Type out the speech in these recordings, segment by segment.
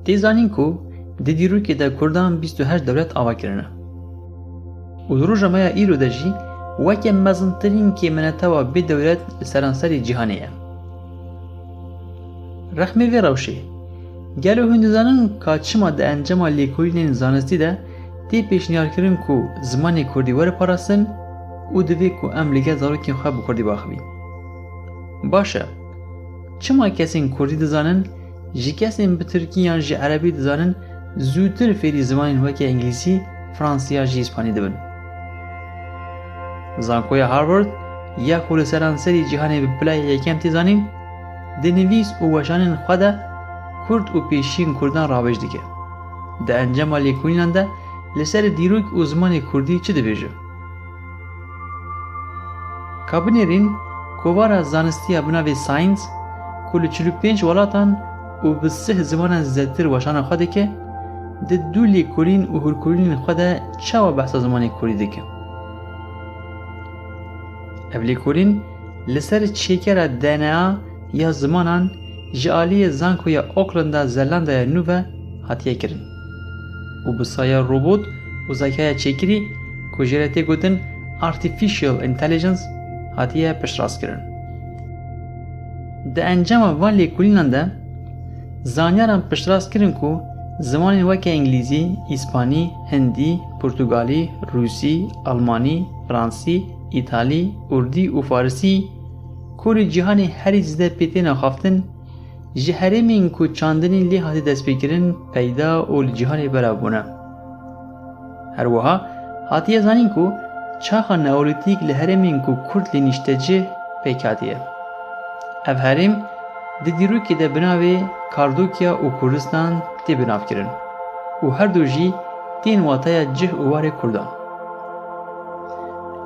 Têzanîn ku di dîrokê de Kurdan 28 dewlet ava kirine. û di roja me ya îro de jî weke mezintirîn kêmenetewa bê dewlet li seranserê cîhanê ye. Rexmê vê rewşê, gelo hûn dizanin ka çima di encama lêkolînên zanistî de tê pêşniyarkirin ku zimanê Kurdî weriparastin û divê ku em li gel zarokên xwe bi Kurdî baxivîn. Baş e, çima kesên Kurdî dizanin ji kesên bi Tirkî yan ji Erebî dizanin zûtir fêrî zimanên weke Îngilîsî, Fransî ya jî Îspanî dibin. Zankoya Harvard ya ku li seranserî cîhanê bi pilayê yekem tê zanîn, di nivîs û weşanên xwe de Kurd û pêşiyên Kurdan rawêj dike. Di encama lêkolînan de li ser dîrok û zimanê Kurdî çi dibêje? Ka binêrîn kovara zanistiya binavê Science ku li 45 welatan û bi 30 zimanan zêdetir weşana xwe dike, di dû lêkolîn û hûrkolînên xwe de çawa behsa zimanê Kurdî dike? Ev lêkolîn li ser çêkera DNA ya zimanan ji aliyê Zankoya Auckland Zelandaya Nû ve hatiye kirin û bi saya robot û zekaya çêkirî ku jê re tê gotin Artificial Intelligence hatiye piştrast kirin. Di encama van lêkolînan de zanyaran piştrast kirin ku zimanên weke İngilîzî, İspanî, Hindî, Portugalî, Rûsî, Almanî, Fransî, İtalî, Urdî û Farsî ku li cîhanê herî zêde pê têne xaftin, ji herêmên ku çandinî lê hatî destpêkirin peyda û li cîhanê belav bûne. Her wiha hatiye zanîn ku çaxa neolîtîk li herêmên ku Kurd lê nîştecih pêk hatiye. Ev herêm di dîrokê de binavê Kardokya û Kurdistan tê binavkirin û her du jî tên wataya cih û warê Kurdan.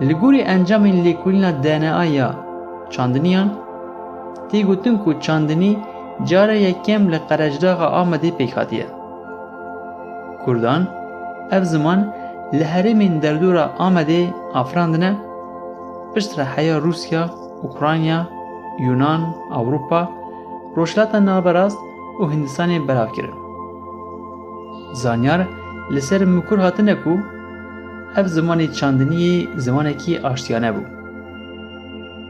Li gorî encamên lêkolîna DNA ya çandiniyan, tê gotin ku çandinî cara yekem li qerecdaxa Amedê pêk hatiye. Kurdan, ev ziman li herêmên derdora Amedê afirandine, piştre heya Rûsya, Ukrayna, Yunan, Ewropa, Rojhilata Navberast û Hindistanê belav kirin. Zanyar li ser mikur hatine ku ev zimanê çandiniyê zimanekî aştiyane bû.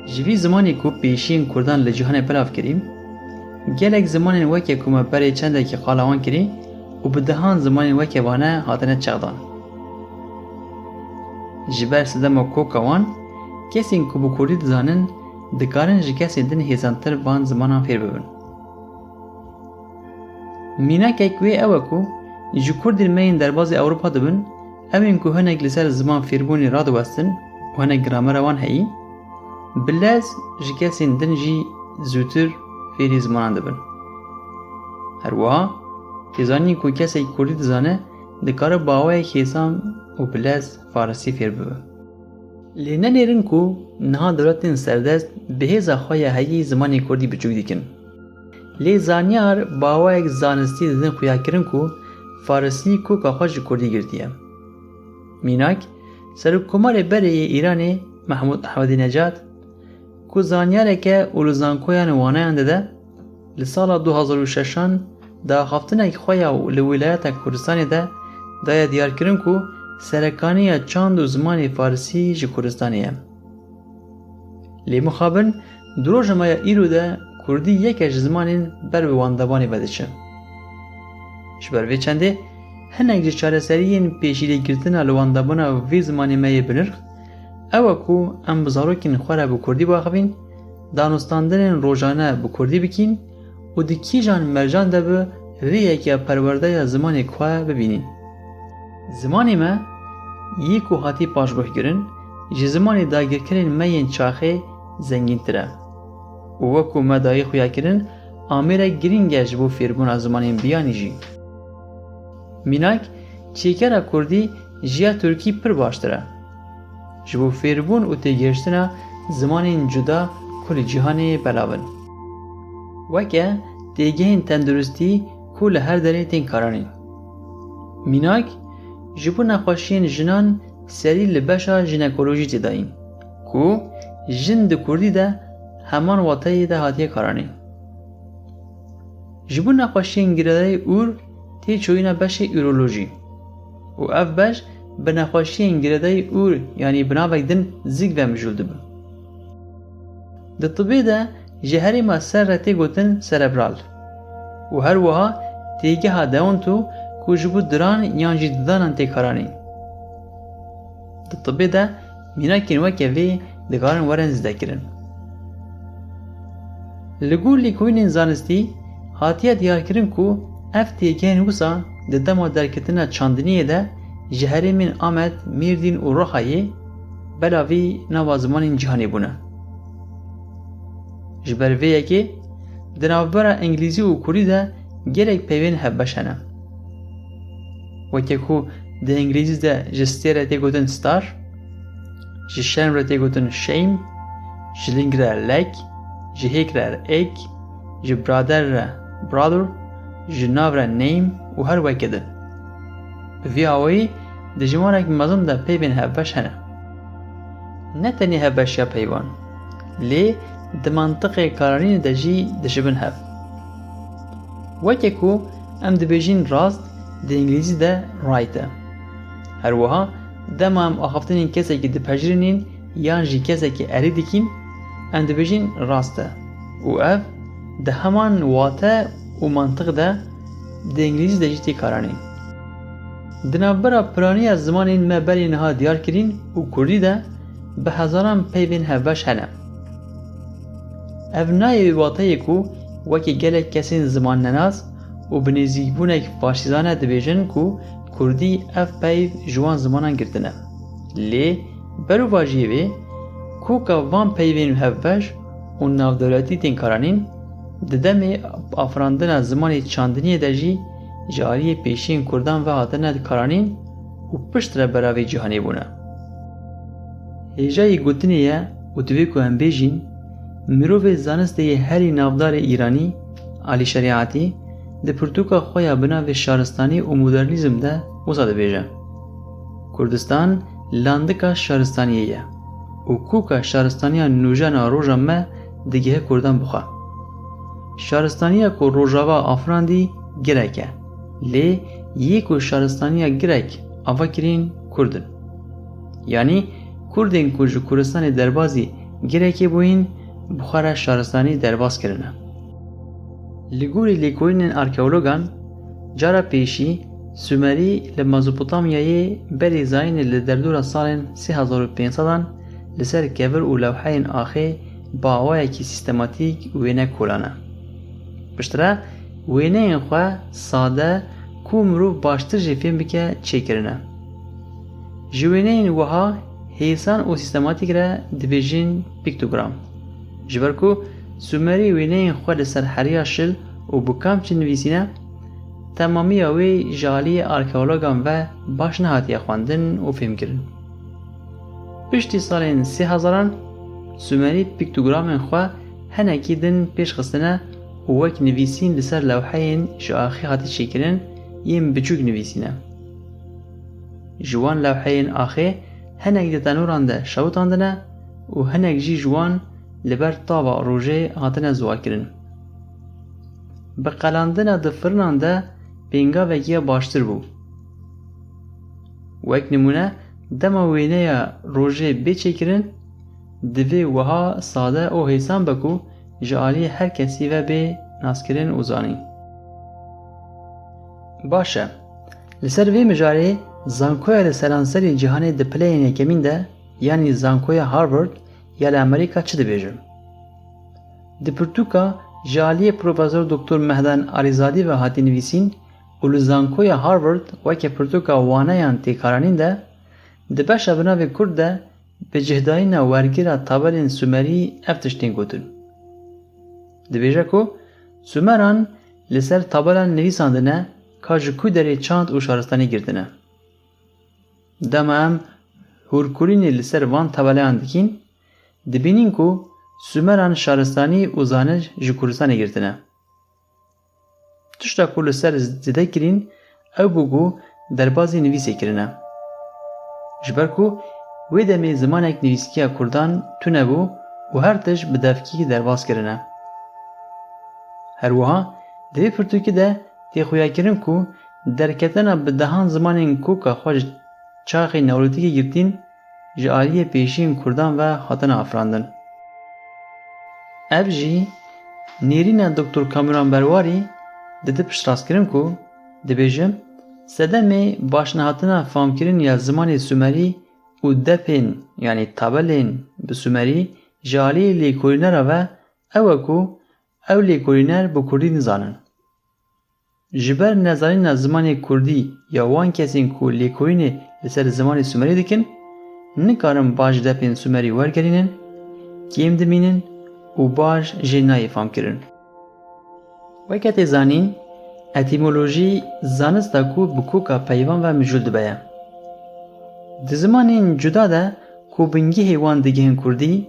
Ji vî zimanê ku pêşiyên Kurdan li cîhanê belav kirîn, gelek zimanên weke ku me berê çendekî qala wan kirî û bi dehan zimanên weke wane hatine çexdan. Ji ber sedema koka wan, kesên ku bi Kurdî dizanin dikarin ji kesên din hêzantir van zimanan fêr bibin. Mînakek wê ew e ku ji Kurdên me yên derbasê Ewropa dibin, evên ku hinek li ser ziman fêrbûnê radiwestin û hinek gramera wan heyî, bi lez ji kesên din jî zûtir fêrî zimanan dibin. Her wiha têzanîn ku kesek Kurdî dizane dikare bawayek hêsan û bi lez Farsî fêr bibe. Lê nenêrin ku niha dewletên serdest bi hêza xwe ya heyî zimanê Kurdî biçûk dikin. Lê zanyar bawayek zanistî didin xuyakirin ku Farsî koka xwe ji Kurdî girtiye. Mînak, Serokkomarê Berê Îranê Mehmûd Ehmedînecat ku zanyareke û li zankoyan wanayan dide, li sala 2006an daxaftinek xwe ya li Wîlayeta Kurdistanê de daye diyarkirin ku serekaniya çand û zimanê Farsî ji Kurdistanê ye. Lê mixabin di roja me ya îro de Kurdî yekê ji zimanên ber bi wandebanê vediçe. Ji ber vê çendê hinek ji çareseriyên pêşîlêgirtina li wandebûna vê zimanê me yê binirx, ew e ku em bi zarokên xwe re bi Kurdî baxivîn, danûstandinên rojane bi Kurdî bikîn û di kîjan mercan de bi rêyeke perwerdeya zimanê xwe bibînin. Zimanê me yê ku hatî paşguhkirin, ji zimanê dagirkerên me yên çaxê zengîntir e û wekû me dayê xuyakirin, amêrek girîng e ji bo fêrbûna zimanên biyanî jî. Mînak, çêkera Kurdî jiya Tirkî pir baştir e. Ji bo fêrbûn û têgihiştina zimanên cuda ku li cîhanê belav in. Weke têgehên tenduristî ku li her derê tên karanîn. Mînak, ji bo nexweşiyên jinan serî li beşa jinekolojî têdayîn ku jin di Kurdî de heman wateyê de hatiye karanîn. Ji bo nexweşiyên girêdayê ûr tê çoyîna beşê ürolojî û ev beş bi nexweşiyên girêdayî ûr yanî bi navek din zik ve mijûl dibin. Di tibê de ji herî me ser re tê gotin serebral û her wiha têgeha deonto ku ji bo diran yan jî didanan têkaranî. Di tibê de mînakên weke vê dikarin werin zêdekirin. Li gor lêkolînên zanistî hatiye diyarkirin ku ev têgehên wisa di dema derketina çandiniyê de ji herêmên Amed, Mêrdîn û Rihayê bela vî nava zimanên cîhanê bûne. Ji ber vê yekê di navbera Englîzî û Kurdî de gelek peyvên hevbeş hene. Weke ku di Englîzî de ji stê re tê gotin star, ji şerm re tê gotin shame, ji ling re leg, ji hêk re egg, ji brader re brother, ji nav re name û her weke din. Bi vî awayî di jimanek mezin de peyvên hevbeş hene. Ne tenê hevbeşiya peyvan, lê di mantiqê karanînê de jî dişibin hev. Weke ku em dibêjin rast, di Englîzî de right e. Her wiha dema em axaftinên kesekî dipejirînin yan jî kesekî erî dikîn, em dibêjin rast e û ev di heman wate û mantiq de di Englîzî de jî tê karanîn. Di navbera piraniya zimanên me berê niha diyar kirîn û Kurdî de bi hezaran peyvên hevbeş hene. Ev nayê wî wateyê ku wekî gelek kesên zimannenas û bi nêzîkbûnek faşîzane dibêjin ku Kurdî ev peyv ji wan zimanan girtine. Lê berûva jî vê koka van peyvên hevbeş û navdewletî tên karanîn di demê afirandina zimanê çandiniyê de jî ji aliyê pêşiyên Kurdan ve hatine karanîn û pişt re beravê cîhanê bûne. Hêjayê gotinê ye û divê ku em bêjin mirovê zanistê yê herî navdarê Îranî, Alî Şeriatî, di pirtûka xwe ya bi navê şaristanî û modernîzm de wisa dibêje. Kurdistan landika şaristaniyê ye û koka şaristaniya nûjena roja me digihe Kurdan bixwe. Şaristaniya ku Rojava afirandî girek e, lê yê ku şaristaniya girek ava kirîn Kurdin. Yanî Kurdên ku ji Kurdistanê derbasî girekê bûyîn Buxara şaristanî derbas kirine. Li gorî lêkolînên arkeologan, cara pêşî Sümerî li Mezopotamyayê berê zayînê li derdora salên 3500-an li ser kevir û lewheyên axê bi awayekî sîstematîk wêne kolane. Piştre wêneyên xwe sade ku mirov baştir jê fêm bike çêkirine. Ji wêneyên wiha hêsan û sîstematîk re dibêjin piktogram. Ji ber ku Sümerî wêneyên xwe li ser heriya şil û bi kam çi nivîsîne, temamiya wê ji aliyê arkeologan ve baş nehatiye xwendin û fêmkirin. Piştî salên 3000-an Sümerî piktogramên xwe henekî din pêşxistine û wek nivîsîn li ser lewheyên ji axê hatî çêkirin yên biçûk nivîsîne. Ji wan lewheyên axê henek di tenoran de şewitandine û henek jî ji wan li ber tava rojê hatine ziwakirin. Bi qelandina di firinan de pêngavekiya baştir bû. Wek nimûne dema wêneya rojê bê çêkirin, divê wiha sade û hêsan be ku ji aliyê her kesî ve bê naskirin û zanîn. Baş e, li ser vê mijarê zankoya li seranserê cîhanê di pileyên yekemîn de yanî zankoya Harvard ya li Amerîka çi dibêje? Di pirtûka ji aliyê Profesör Dr. Mehdan Arîzadî ve hatî nivîsîn û li zankoya Harvard weke pirtûka waneyan têkaranîn de di beşa bi navê Kurd de bi cihdayîna wergîra tabelên Sümerî ev tiştên gotin. Dibêje ku Sümeran li ser tabelan nivîsandine ka ji ku derê çand û şaristanî girtine. Dema em hûrkulînê li ser van tabelayan dikîn, dibînin ku Sümeran şaristanî û zanîn ji Kurdistanê girtine. Tişta ku li ser zêde kirîn ew bû ku derbasî nivîsê kirine. Ji ber ku wê demê zimanek nivîskiya Kurdan tune bû û her tişt bi devkî derbas kirine. Her wiha di vê pirtûkê de têxuyakirin ku derketena bi dehan zimanên kûka xwe ji çaxê newrotikê girtîn ji aliyê pêşiyên Kurdan ve hatina afirandin. Ev jî nêrîna Dr. Kamuran Berwarî didi piştrastkirin ku dibêje sedemê başnehatina famkirin ya zimanê Sümerî û depên yanî tabelên bi Sümerî ji aliyê lêkolînera ve ew e ku ew lêkolîner bi Kurdî nizanin. Ji ber nezanîna zimanê Kurdî ya wan kesên ku lêkolînê li ser zimanê Sümerî dikin, nikarin baş depên Sümerî wergerînin, kêm dimînin û baş jê nayê famkirin. Weke tê zanîn, etîmolojî zanista ku bi kûka peyvan ve mijûl dibe ye. Di zimanên cuda de ku bingehê wan digihin Kurdî,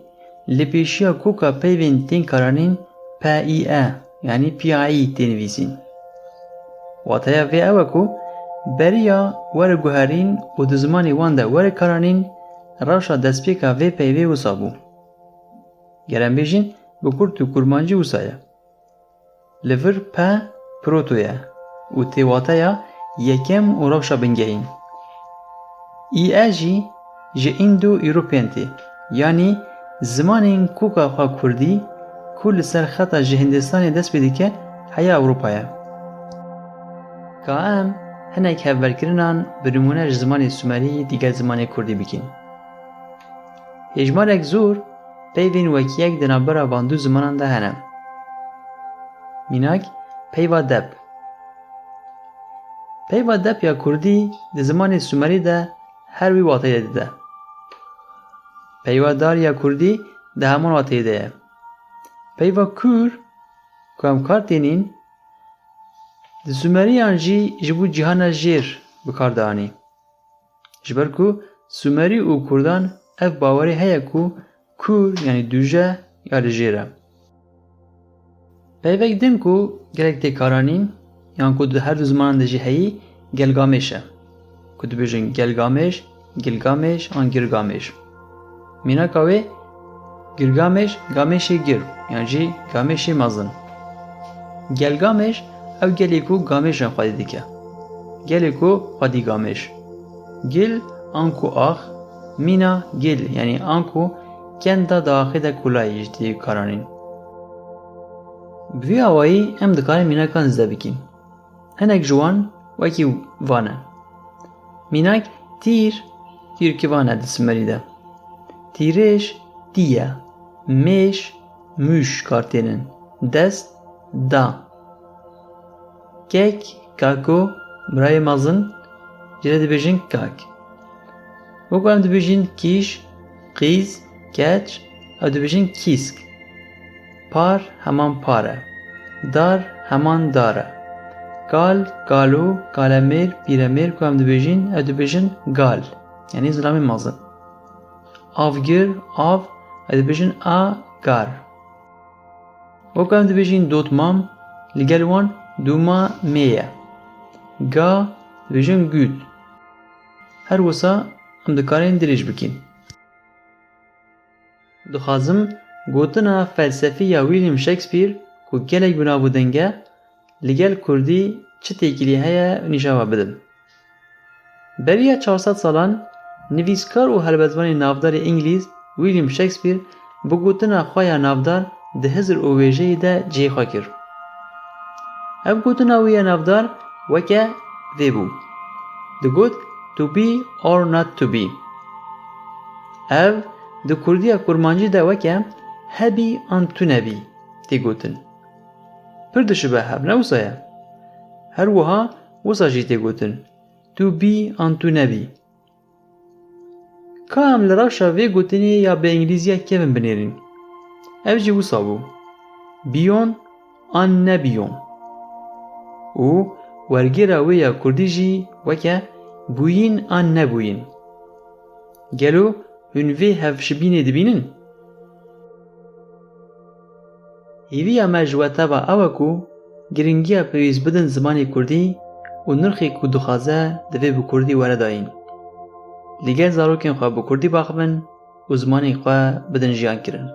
li pêşiya kûka peyvên tên karanîn PİE yanî PİE tê nivîsîn. Wateya vê ew e ku beriya weriguherîn û di zimanê wan de werikaranîn rewşa destpêka vê peyvê wisa bû. Gerenbêjin bi Kurd û Kurmancî wisa ye. Li vir P proto ye û tê wateya yekem û rewşa bingehîn. İE jî ji Indo-European tê yanî zimanên kûka xwe Kurdî ku li ser xeta ji Hindistanê dest pê dike heya Ewropayê. Ka em hinek hevberkirinan bi nimûne ji zimanê Sümerî digel zimanê Kurdî bikin. Hejmarek zûr peyvên wekîyek di navbera van du zimanan de hene. Mînak peyva dep. Peyva dep ya Kurdî di zimanê Sümerî de her wî wateyê de dide. Peyva dar ya Kurdî di heman wateyê de ye. Peyva kûr ku em kar tênîn di Sümeriyan jî ji bo cîhana jêr bikar dianî. Ji ber ku Sümerî û Kurdan ev bawerê heye ku kûr yanî dûje ya li jêr e. Peyvek din ku gelek tê karanîn yan ku di her du zimanan de jî heyî Gelgameş e. Ku dibêjin Gelgameş, Gilgameş an Girgameş. Mînaka wê Girgameş Gameşê gir yan jî Gameşê mezin. Gelgameş ew gelê ku Gameşan xwedî dike. Gelê ku xwedî Gameş. Gil an ku ax, mîna gil yanî an ku kenda daxê de kulayê ji tê karanîn. Bi vî awayî em dikarin mînakan zêde bikin. Hinek ji wan wekî van e. Mînak tîr, tîrkivan e di Sümerî de. Tîrêj tî ye. Mêş, mûş kar tênin. Dest, da. Kek, kako, birayê mezin jî re dibêjin kak. Wekû em dibêjin kîş, qîz, keç, ew dibêjin kîsk. Par heman par e. Dar heman dar e. Gal, galo, galemêr, pîremêr ku em dibêjin ew dibêjin gal yanî zilamê mezin. Avgir, av, ew dibêjin a, gar. Wekû em dibêjin dotmam, li gel wan dûma mê ye. Ga dibêjin gûd. Her wisa em dikarin dirêj bikin. Dixwazim gotina felsefî ya William Shakespeare ku gelek binavûdeng e li gel Kurdî çi têkilî heye nîşava bidim. Beriya 400 salan nivîskar û helbestvanê navdarê Îngilîz William Shakespeare bi gotina xwe ya navdar di hizir û wêjeyê de cihê xwe kir. Ev gotina wî ya navdar weke vê bû. Digot to be or not to be. Ev di Kurdiya Kurmancî de weke hebî an tu nebî tê gotin. Pir dişibe hev ne wisa ye? Her wiha wisa jî tê gotin. To be an tu nebî. Ka em li rewşa vê gotinê ya bi îngilîziya kevin binêrin. Ev jî wisa bû. Biyon an nebiyon. û wergêra wê ya Kurdî jî weke bûyîn an nebûyîn. Gelo hûn vê hevşibînê dibînin? Hêviya me ji we teva ew e ku giringiya pêwîst bidin zimanê Kurdî û nirxê ku dixwaze divê bi Kurdî were dayîn. Li gel zarokên xwe bi Kurdî baxivin û zimanê xwe bidin jiyankirin.